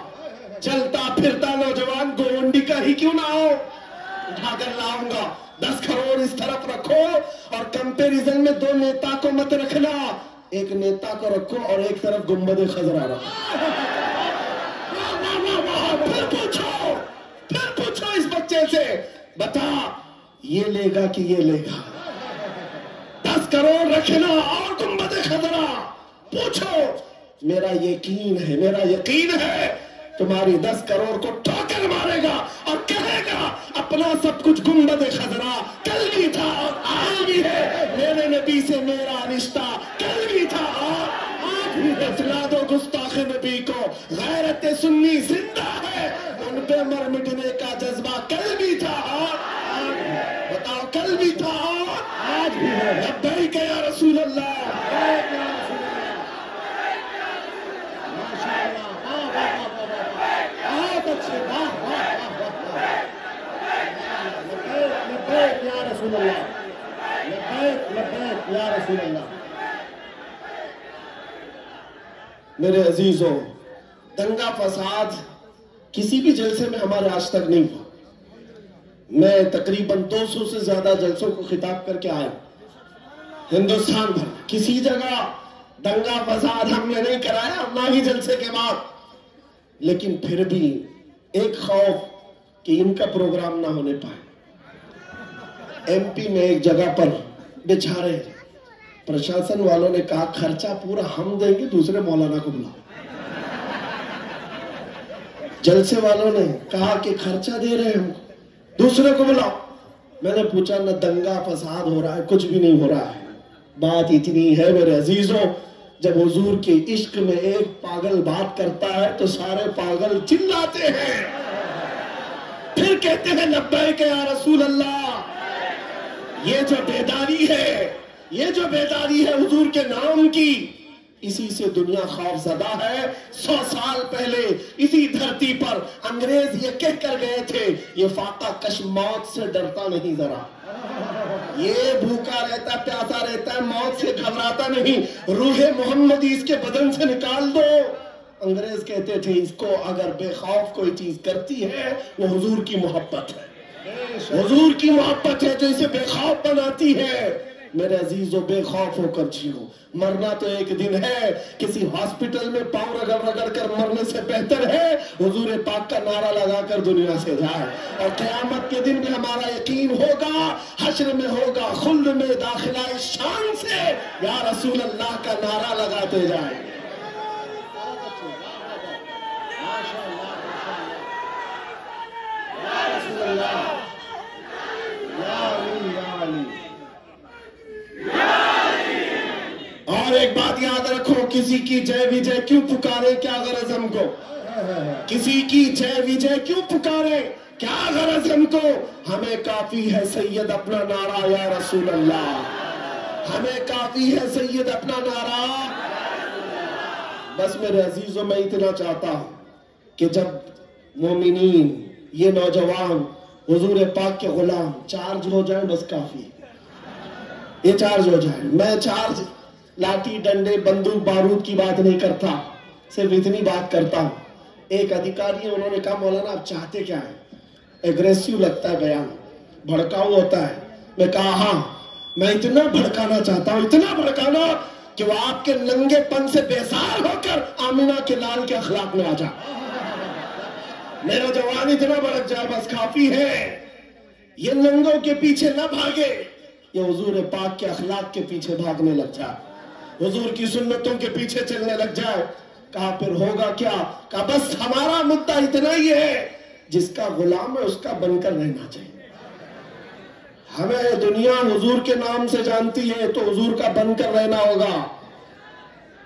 چلتا پھرتا نوجوان گونڈی کا ہی کیوں نہ ہو اٹھا کر لاؤں گا. 10 کروڑ اس طرف رکھو، اور کمپیریزن میں 2 نیتا کو مت رکھنا، ایک نیتا کو رکھو اور ایک طرف گنبد خضرا رکھو. پھر پوچھو اس بچے سے، بتا یہ لے گا کہ یہ لے گا؟ 10 کروڑ رکھنا اور گنبد خضرا، پوچھو. میرا یقین ہے تمہاری 10 کروڑ کو ٹھوکر مارے گا اور کہے گا اپنا سب کچھ گنبد خضرا کل بھی تھا اور آج بھی ہے، میرے نبی سے میرا رشتہ کل بھی تھا اور آج بھی ہے. سنا دو گستاخ نبی کو، غیرت سنی زندہ ہے، ان پہ مر مٹنے کا جذبہ کل بھی تھا اور بتاؤ کل بھی تھا اور آج بھی ہے. لبیک یا رسول اللہ. میرے عزیزوں، دنگا فساد کسی بھی جلسے میں ہمارے آج تک نہیں ہوا. میں تقریباً 200 سے زیادہ جلسوں کو خطاب کر کے آیا ہندوستان بھر. کسی جگہ دنگا فساد ہم نے نہیں کرایا، نہ ہی جلسے کے بعد. لیکن پھر بھی ایک خوف کہ ان کا پروگرام نہ ہونے پائے. ایم پی میں ایک جگہ پر بیچارے پرشاسن والوں نے کہا خرچہ پورا ہم دیں گے، دوسرے مولانا کو بلاؤ. جلسے والوں نے کہا کہ خرچہ دے رہے ہم کو، دوسرے کو بلاؤ. میں نے پوچھا نہ دنگا فساد ہو رہا ہے، کچھ بھی نہیں ہو رہا ہے. بات اتنی ہے میرے عزیزوں، جب حضور کے عشق میں ایک پاگل بات کرتا ہے تو سارے پاگل چلاتے ہیں، پھر کہتے ہیں لبیک یا رسول اللہ. یہ جو بیداری ہے حضور کے نام کی، اسی سے دنیا خوف زدہ ہے. 100 سال پہلے اسی دھرتی پر انگریز یہ کہہ کر گئے تھے یہ فاقہ کش موت سے ڈرتا نہیں، ذرا یہ بھوکا رہتا پیاسا رہتا ہے، موت سے گھبراتا نہیں، روح محمدی اس کے بدن سے نکال دو. انگریز کہتے تھے اس کو اگر بے خوف کوئی چیز کرتی ہے وہ حضور کی محبت ہے، حضور کی محبت ہے جو اسے بے خوف بناتی ہے. میرے عزیزوں بے خوف ہو کر جیو. مرنا تو ایک دن ہے، کسی ہاسپٹل میں پاؤں رگڑ رگڑ کر مرنے سے بہتر ہے حضور پاک کا نعرہ لگا کر دنیا سے جائے. اور قیامت کے دن میں ہمارا یقین ہوگا، حشر میں ہوگا خلد میں داخلہ اس شان سے یا رسول اللہ کا نعرہ لگاتے جائیں. اور ایک بات یاد رکھو، کسی کی جے وجے کیوں پکارے کیا غرض ہم کو؟ کسی کی جے وجے کیوں پکارے کیا غرض ہم کو؟ ہمیں کافی ہے سید اپنا نعرہ یا رسول اللہ، ہمیں کافی ہے سید اپنا نعرہ. بس میرے عزیزوں میں اتنا چاہتا ہوں کہ جب مومنین یہ نوجوان حضور پاک کے غلام چارج ہو جائیں، بس کافی یہ چارج ہو جائیں. میں چارج لاٹھی ڈنڈے بندوق بارود کی بات نہیں کرتا، صرف اتنی بات کرتا ہوں. ایک ادھیکاری ہے، انہوں نے کہا مولانا آپ چاہتے کیا ہیں؟ ایگریسیو لگتا ہے بیان، بھڑکاؤ ہوتا ہے. میں کہا ہاں میں اتنا بھڑکانا چاہتا ہوں، اتنا بھڑکانا کہ وہ آپ کے ننگے پن سے بیزار ہو کر آمینہ کے لال کے اخلاق میں آ جائے. میرا جوان اتنا بھڑک جائے، بس کافی ہے. یہ ننگوں کے پیچھے نہ بھاگے، یہ حضور پاک کے اخلاق کے پیچھے بھاگنے لگ جائے، حضور کی سنتوں کے پیچھے چلنے لگ جائے. کہا پھر ہوگا کیا؟ کہا بس ہمارا مدعا اتنا ہی ہے، جس کا غلام ہے اس کا بن کر رہنا چاہیے. ہمیں دنیا حضور کے نام سے جانتی ہے تو حضور کا بن کر رہنا ہوگا.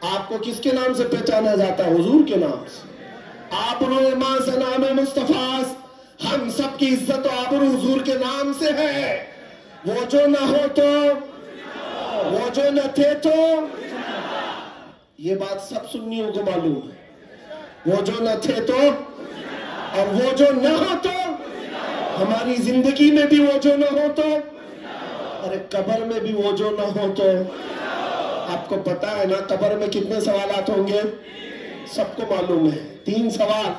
آپ کو کس کے نام سے پہچانا جاتا ہے؟ حضور کے نام سے. آبرو ماں سے نام مصطفیٰ، ہم سب کی عزت و آبرو حضور کے نام سے ہے. وہ جو نہ ہو تو، وہ جو نہ تھے تو، یہ بات سب سنیوں کو معلوم ہے. وہ جو نہ تھے تو اور وہ جو نہ ہو تو، ہماری زندگی میں بھی وہ جو نہ ہو تو، اور قبر میں بھی وہ جو نہ ہو تو. آپ کو پتا ہے نا قبر میں کتنے سوالات ہوں گے؟ سب کو معلوم ہے. 3 سوال.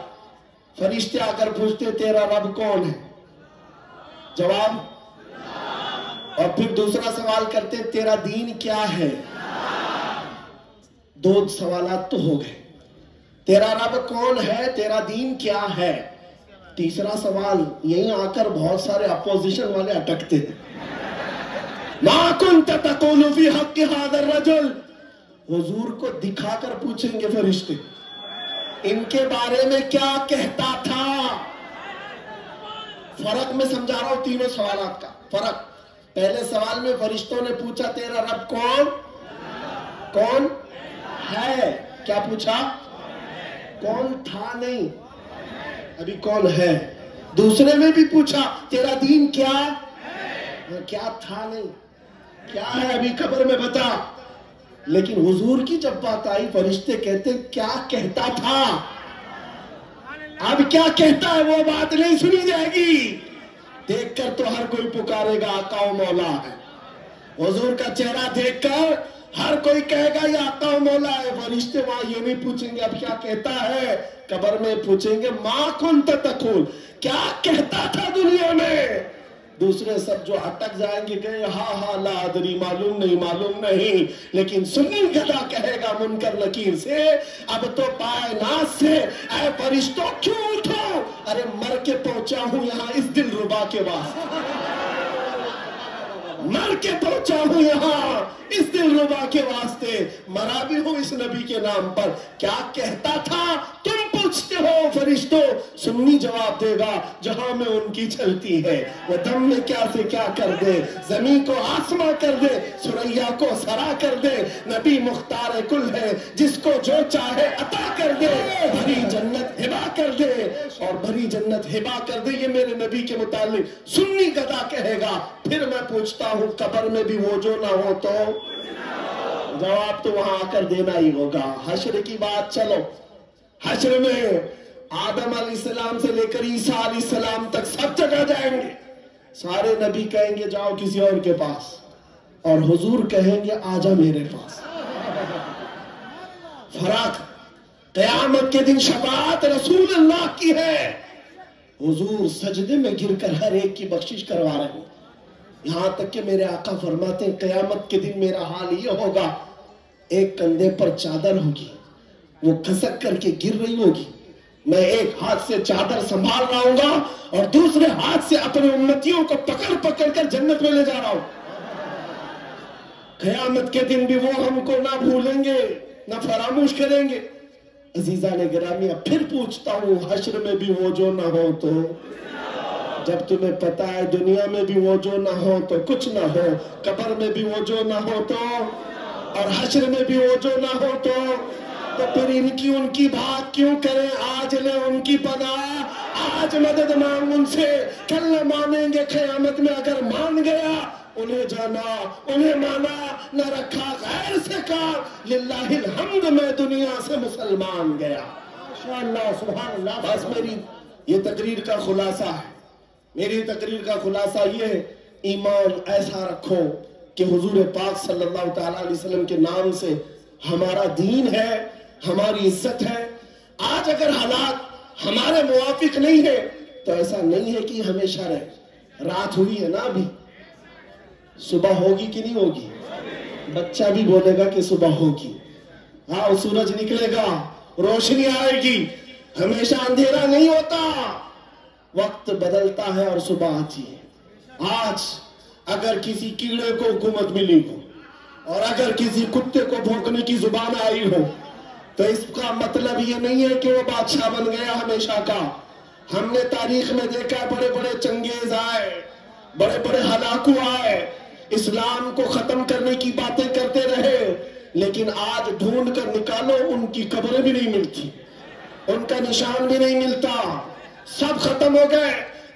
فرشتے آ کر پوچھتے تیرا رب کون ہے؟ جواب. اور پھر دوسرا سوال کرتے تیرا دین کیا ہے؟ 2 سوالات تو ہو گئے. تیرا رب کون ہے، تیرا دین کیا ہے. تیسرا سوال یہیں آ کر بہت سارے اپوزیشن والے اٹکتے ہیں. ما كنت تقول في حق هذا الرجل. حضور کو دکھا کر پوچھیں گے فرشتے ان کے بارے میں کیا کہتا تھا. فرق میں سمجھا رہا ہوں تینوں سوالات کا فرق. پہلے سوال میں فرشتوں نے پوچھا تیرا رب کون ہے. کیا پوچھا؟ کون تھا نہیں، ابھی کون ہے. دوسرے میں بھی پوچھا تیرا دین کیا تھا نہیں، کیا ہے ابھی قبر میں بتا. لیکن حضور کی جب بات آئی فرشتے کہتے کیا کہتا تھا. اب کیا کہتا ہے وہ بات نہیں سنی جائے گی. دیکھ کر تو ہر کوئی پکارے گا آقا و مولا ہے. حضور کا چہرہ دیکھ کر ہر کوئی کہے گا یہ آقا و مولا ہے. فرشتے وہاں یہ نہیں پوچھیں گے اب کیا کہتا ہے، قبر میں پوچھیں گے ما کنت تقول، کیا کہتا تھا دنیا میں. دوسرے سب جو اٹک جائیں گے کہ ہاں لا ادری، معلوم نہیں. لیکن سنی گدا کہے گا منکر نکیر سے اب تو پائے ناز سے اے فرشتوں کیوں اٹھو. ارے مر کے پہنچا ہوں یہاں اس دل ربا کے واسطے، مر کے پہنچا ہوں یہاں اس دل ربا کے واسطے. مرا بھی ہوں اس نبی کے نام پر. کیا کہتا تھا تم پوچھتے ہو فرشتوں. سنی جواب دے گا جہاں میں ان کی چلتی ہے وہ دم میں کیا سے کیا کر دے، زمین کو آسماں کر دے، سریا کو سرا کر دے. نبی مختار کل ہے جس کو جو چاہے عطا کر دے. بھری جنت ہبا کر دے اور بھری جنت ہبا کر دے. یہ میرے نبی کے متعلق سنی گدا کہے گا. پھر میں پوچھتا ہوں قبر میں بھی وہ جو نہ ہو تو، جواب تو وہاں آ کر دینا ہی ہوگا. حشر کی بات چلو. حشر میں آدم علیہ السلام سے لے کر عیسیٰ علیہ السلام تک سب جگہ جائیں گے. سارے نبی کہیں گے جاؤ کسی اور کے پاس، اور حضور کہیں گے آجا میرے پاس. فرق قیامت کے دن شفاعت رسول اللہ کی ہے. حضور سجدے میں گر کر ہر ایک کی بخشش کروا رہے ہیں. یہاں تک کہ میرے آقا فرماتے ہیں قیامت کے دن میرا حال یہ ہوگا، ایک کندھے پر چادر ہوگی وہ کھسک کر کے گر رہی ہوگی، میں ایک ہاتھ سے چادر سنبھال رہا ہوں گا اور دوسرے ہاتھ سے اپنے امتیوں کو پکڑ کر جنت میں لے جا رہا ہوں. قیامت کے دن بھی وہ ہم کو نہ بھولیں گے نہ فراموش کریں گے. عزیزان گرامی اب پھر پوچھتا ہوں حشر میں بھی وہ جو نہ ہو تو، جب تمہیں پتا ہے دنیا میں بھی وہ جو نہ ہو تو کچھ نہ ہو، قبر میں بھی وہ جو نہ ہو تو اور حشر میں بھی وہ جو نہ ہو تو پھر ان کی بات کیوں کریں. آج لے ان کی پناہ، آج مدد مانگ ان سے. کل نہ مانیں گے قیامت میں. اگر مان گیا انہیں جانا انہیں مانا، نہ رکھا غیر سے کار. للہ الحمد میں دنیا سے مسلمان گیا. ماشاءاللہ سبحان اللہ. بس میری یہ تقریر کا خلاصہ ہے. میری تقریر کا خلاصہ یہ ہے، ایمان ایسا رکھو کہ حضور پاک صلی اللہ تعالی علیہ وسلم کے نام سے ہمارا دین ہے، ہماری عزت ہے. آج اگر حالات ہمارے موافق نہیں ہے تو ایسا نہیں ہے کہ ہمیشہ رہے. رات ہوئی ہے نا، ابھی صبح ہوگی کہ نہیں ہوگی؟ بچہ بھی بولے گا کہ صبح ہوگی. ہاں سورج نکلے گا، روشنی آئے گی. ہمیشہ اندھیرا نہیں ہوتا، وقت بدلتا ہے اور صبح آتی ہے. آج اگر کسی کیڑے کو حکومت ملی ہو اور اگر کسی کتے کو بھونکنے کی زبان آئی ہو تو اس کا مطلب یہ نہیں ہے کہ وہ بادشاہ بن گیا ہمیشہ کا. ہم نے تاریخ میں دیکھا بڑے بڑے چنگیز آئے، بڑے بڑے ہلاکو آئے، اسلام کو ختم کرنے کی باتیں کرتے رہے، لیکن آج ڈھونڈ کر نکالو ان کی قبریں بھی نہیں ملتی، ان کا نشان بھی نہیں ملتا، سب ختم ہو گئے،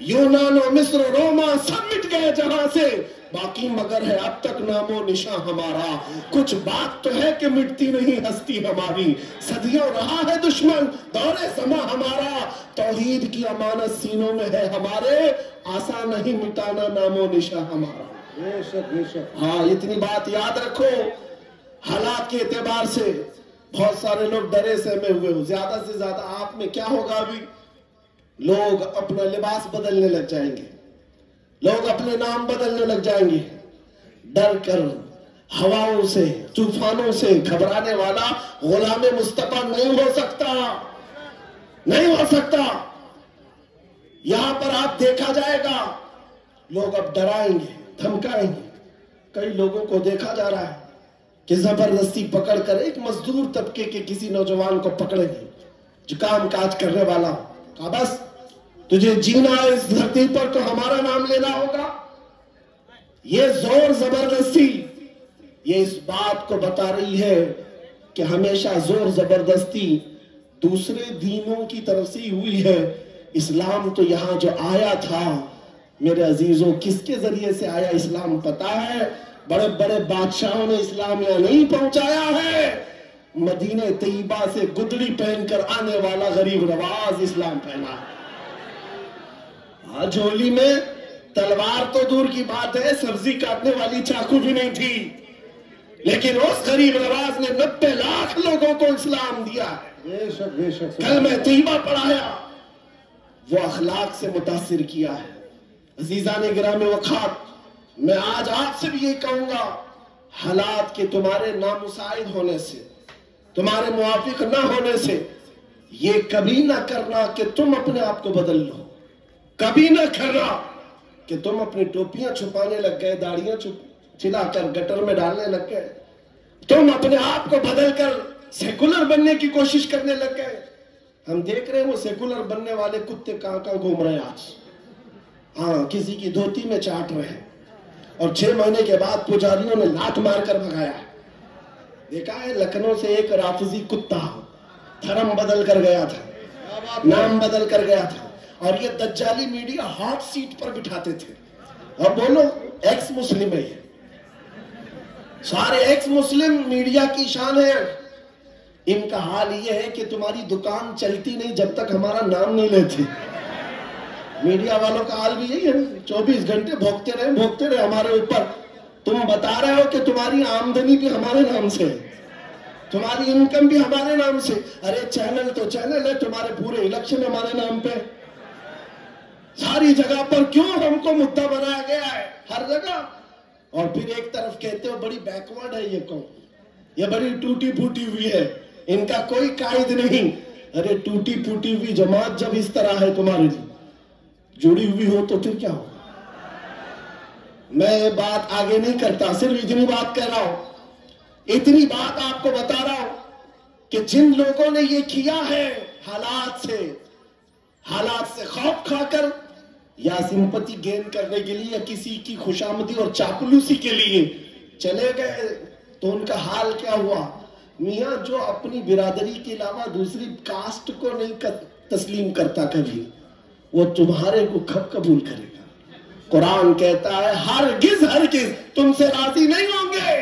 یونان و مصر و روما سب مٹ گئے جہاں سے، باقی مگر ہے اب تک نام و نشان ہمارا، کچھ بات تو ہے کہ مٹتی نہیں ہستی ہماری، صدیوں رہا ہے دشمن دور زماں ہمارا، توحید کی امانت سینوں میں ہے ہمارے، آسان نہیں مٹانا نام و نشان ہمارا۔ بے شک بے شک۔ ہاں اتنی بات یاد رکھو، حالات کے اعتبار سے بہت سارے لوگ ڈرے سہمے ہوئے ہو، زیادہ سے زیادہ آپ میں کیا ہوگا، ابھی لوگ اپنا لباس بدلنے لگ جائیں گے، لوگ اپنے نام بدلنے لگ جائیں گے، ڈر کر ہواؤں سے طوفانوں سے گھبرانے والا غلام مصطفیٰ نہیں ہو سکتا، نہیں ہو سکتا۔ یہاں پر آپ دیکھا جائے گا لوگ اب ڈرائیں گے دھمکائیں گے، کئی لوگوں کو دیکھا جا رہا ہے کہ زبردستی پکڑ کر ایک مزدور طبقے کے کسی نوجوان کو پکڑیں گے جو کام کاج کرنے والا، کہا بس تجھے جینا ہے اس دھرتی پر تو ہمارا نام لینا ہوگا۔ یہ زور زبردستی یہ اس بات کو بتا رہی ہے کہ ہمیشہ زور زبردستی دوسرے دینوں کی طرف سے ہوئی ہے، اسلام تو یہاں جو آیا تھا میرے عزیزوں کس کے ذریعے سے آیا اسلام پتا ہے؟ بڑے بڑے بادشاہوں نے اسلام یہاں نہیں پہنچایا ہے، مدینہ طیبہ سے گدڑی پہن کر آنے والا غریب نواز اسلام پہنا ہے۔ جھولی میں تلوار تو دور کی بات ہے، سبزی کاٹنے والی چاقو بھی نہیں تھی، لیکن اس غریب نواز نے 90 لاکھ لوگوں کو اسلام دیا ہے، بے شک بے شک۔ کلمہ طیبہ پڑھایا، وہ اخلاق سے متاثر کیا ہے۔ عزیزان گرامی وقات، میں آج آپ سے بھی یہ کہوں گا، حالات کے تمہارے نامساعد ہونے سے، تمہارے موافق نہ ہونے سے یہ کبھی نہ کرنا کہ تم اپنے آپ کو بدل لو، کبھی نہ کرنا کہ تم اپنی ٹوپیاں چھپانے لگ گئے، داڑیاں چلا کر گٹر میں ڈالنے لگ گئے، تم اپنے آپ کو بدل کر سیکولر بننے کی کوشش کرنے لگ گئے۔ ہم دیکھ رہے ہیں وہ سیکولر بننے والے کتے کہاں کہاں گھوم رہے ہیں آج، ہاں کسی کی دھوتی میں چاٹ رہے ہیں، اور 6 مہینے کے بعد پجاریوں نے لات مار کر بھگایا ہے۔ دیکھا ہے لکھنؤ سے ایک رافضی کتا دھرم بدل کر گیا تھا، نام بدل کر گیا تھا، اور یہ دجالی میڈیا ہاٹ سیٹ پر بٹھاتے تھے، اب بولو ایکس مسلم ہے، یہ سارے ایکس مسلم میڈیا کی شان ہے۔ ان کا حال یہ ہے کہ تمہاری دکان چلتی نہیں جب تک ہمارا نام نہیں لیتے۔ میڈیا والوں کا حال بھی یہی ہے، 24 گھنٹے بھوکتے رہے ہمارے اوپر، تم بتا رہے ہو کہ تمہاری آمدنی بھی ہمارے نام سے، تمہاری انکم بھی ہمارے نام سے، ارے چینل تو چینل ہے، تمہارے پورے الیکشن ہمارے نام پہ، ساری جگہ پر کیوں ہم کو مدعا بنایا گیا ہے ہر جگہ، اور پھر ایک طرف کہتے ہو بڑی بیکورڈ ہے یہ قوم، یہ بڑی ٹوٹی پھوٹی ہوئی ہے، ان کا کوئی قائد نہیں۔ ارے ٹوٹی پھوٹی ہوئی جماعت جب اس طرح ہے تمہارے لیے جڑی ہوئی ہو تو پھر کیا ہوگا؟ میں بات آگے نہیں کرتا، صرف اتنی بات کہہ رہا ہوں، اتنی بات آپ کو بتا رہا ہوں کہ جن لوگوں نے یہ کیا ہے حالات سے خوف کھا کر یا سمپتی گین کرنے کے لیے یا کسی کی خوشامدی اور چاپلوسی کے لیے چلے گئے، تو ان کا حال کیا ہوا؟ میاں جو اپنی برادری کے علاوہ دوسری کاسٹ کو نہیں تسلیم کرتا کبھی، وہ تمہارے کو کب قبول کرے گا؟ قرآن کہتا ہے ہرگز تم سے راضی نہیں ہوں گے،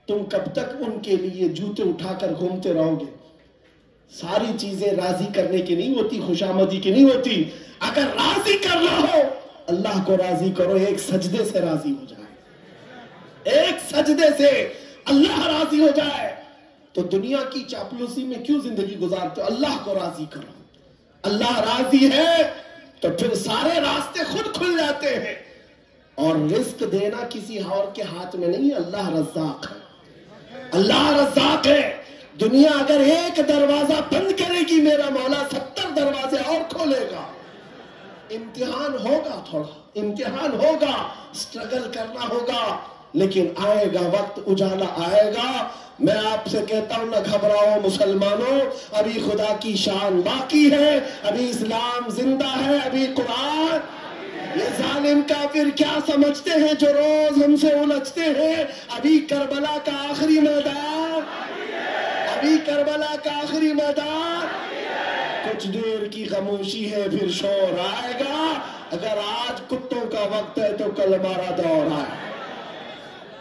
تم کب تک ان کے لیے جوتے اٹھا کر گھومتے رہو گے؟ ساری چیزیں راضی کرنے کی نہیں ہوتی، خوشامدی کی نہیں ہوتی، اگر راضی کرنا ہو اللہ کو راضی کرو، ایک سجدے سے راضی ہو جائے، ایک سجدے سے اللہ راضی ہو جائے، تو دنیا کی چاپلوسی میں کیوں زندگی گزارتے ہو؟ اللہ کو راضی کرو، اللہ راضی ہے تو پھر سارے راستے خود کھل جاتے ہیں، اور رزق دینا کسی اور کے ہاتھ میں نہیں، اللہ رزاق ہے، اللہ رزاق ہے۔ دنیا اگر ایک دروازہ بند کرے گی میرا مولا 70 دروازے اور کھولے گا۔ امتحان ہوگا، تھوڑا امتحان ہوگا، سٹرگل کرنا ہوگا، لیکن آئے گا وقت، اجالا آئے گا۔ میں آپ سے کہتا ہوں نہ گھبراؤ مسلمانوں، ابھی خدا کی شان باقی ہے، ابھی اسلام زندہ ہے، ابھی قرآن یہ ظالم کافر کیا سمجھتے ہیں جو روز ہم سے الجھتے ہیں؟ ابھی کربلا کا آخری میدان، ابھی کربلا کا آخری میدان، کچھ دیر کی خاموشی ہے پھر شور آئے گا۔ اگر آج کتوں کا وقت ہے تو کل ہمارا دور ہے۔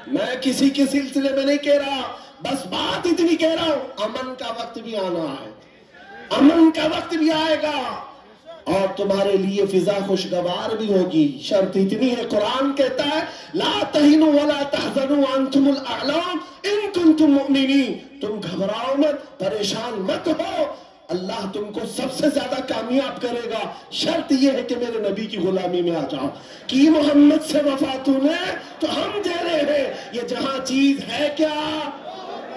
میں کسی کے سلسلے میں نہیں کہہ رہا، بس بات اتنی کہہ رہا ہوں، امن کا وقت بھی آنا ہے، امن کا وقت بھی آئے گا اور تمہارے لیے فضا خوشگوار بھی ہوگی۔ شرط اتنی ہے، قرآن کہتا ہے لا تہنوا ولا تحزنوا وانتم الاعلون ان کنتم مؤمنین، تم گھبراؤ مت، پریشان مت ہو، اللہ تم کو سب سے زیادہ کامیاب کرے گا۔ شرط یہ ہے کہ میرے نبی کی غلامی میں آ جاؤ۔ کی محمد سے وفا تو نے تو ہم دے رہے ہیں، یہ جہاں چیز ہے کیا،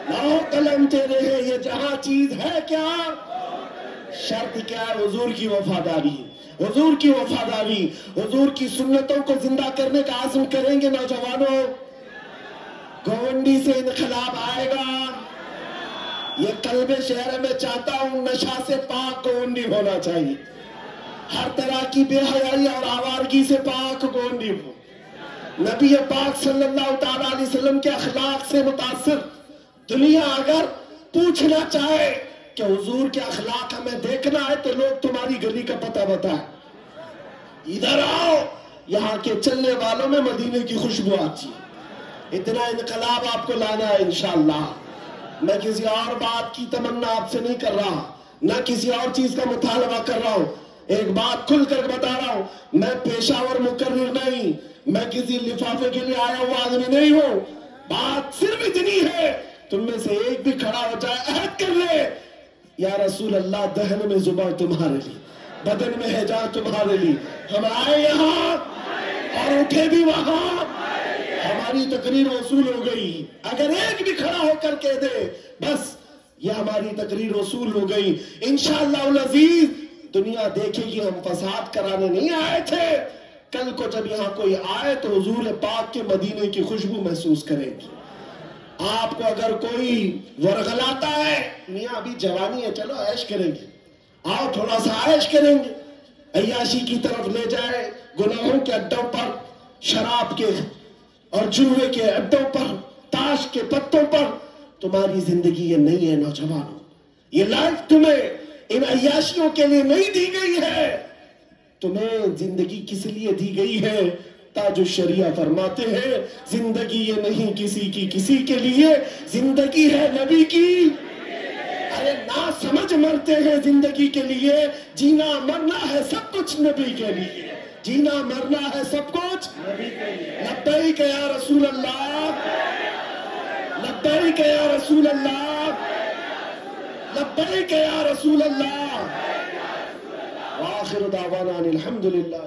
لوح قلم تیرے ہیں، یہ جہاں چیز ہے کیا، شرط کیا ہے؟ حضور کی وفاداری، حضور کی وفاداری، حضور کی سنتوں کو زندہ کرنے کا عزم کریں گے نوجوانوں؟ گونڈی سے انقلاب آئے گا۔ یہ قلب شہر میں چاہتا ہوں نشہ سے پاک گونڈی ہونا چاہیے، ہر طرح کی بے حیائی اور آوارگی سے پاک گونڈی ہو۔ نبی پاک صلی اللہ تعالی علیہ وسلم کے اخلاق سے متاثر دنیا اگر پوچھنا چاہے کہ حضور کے اخلاق ہمیں دیکھنا ہے تو لوگ تمہاری گلی کا پتہ بتائیں، ادھر آؤ، یہاں کے چلنے والوں میں مدینے کی خوشبو آتی ہے۔ اتنا انقلاب آپ کو لانا ہے انشاءاللہ۔ میں کسی اور بات کی تمنا آپ سے نہیں کر رہا، نہ کسی اور چیز کا مطالبہ کر رہا ہوں، ایک بات کھل کر بتا رہا ہوں، میں پیشہ ور مقرر نہیں، میں کسی لفافے کے لیے آیا ہوا آدمی نہیں ہوں۔ بات صرف اتنی ہے، تم میں سے ایک بھی کھڑا ہو جائے، عہد کر لے، یا رسول اللہ دہن میں زبان تمہارے لیے، بدن میں ہے جان تمہارے لیے، ہم آئے یہاں اور اٹھے بھی وہاں، ہماری تقریر وصول ہو گئی۔ اگر ایک بھی کھڑا ہو کر کہہ دے بس یہ ہماری تقریر وصول ہو گئی، انشاءاللہ العزیز دنیا دیکھے گی ہم فساد کرانے نہیں آئے تھے۔ کل کو جب یہاں کوئی آئے تو حضور پاک کے مدینے کی خوشبو محسوس کرے گی۔ آپ کو اگر کوئی ورغلاتا ہے، میاں ابھی جوانی ہے چلو عیش کریں گے، آؤ تھوڑا سا عیش کریں گے، عیاشی کی طرف لے جائے، گناہوں کے اڈوں پر، شراب کے اور جوے کے اڈوں پر، تاش کے پتوں پر، تمہاری زندگی یہ نہیں ہے نوجوانوں، یہ لائف تمہیں ان عیاشیوں کے لیے نہیں دی گئی ہے، تمہیں زندگی کس لیے دی گئی ہے؟ تاج الشریعہ فرماتے ہیں زندگی یہ نہیں کسی کی کسی کے لیے، زندگی ہے نبی کی۔ ارے نا سمجھ مرتے ہیں زندگی کے لیے، جینا مرنا ہے سب کچھ نبی کے لیے، جینا مرنا ہے سب کچھ نبی کے لیے۔ لبیک یا رسول اللہ، لبیک یا رسول اللہ، لبیک یا رسول اللہ، وآخر دعوانا الحمدللہ۔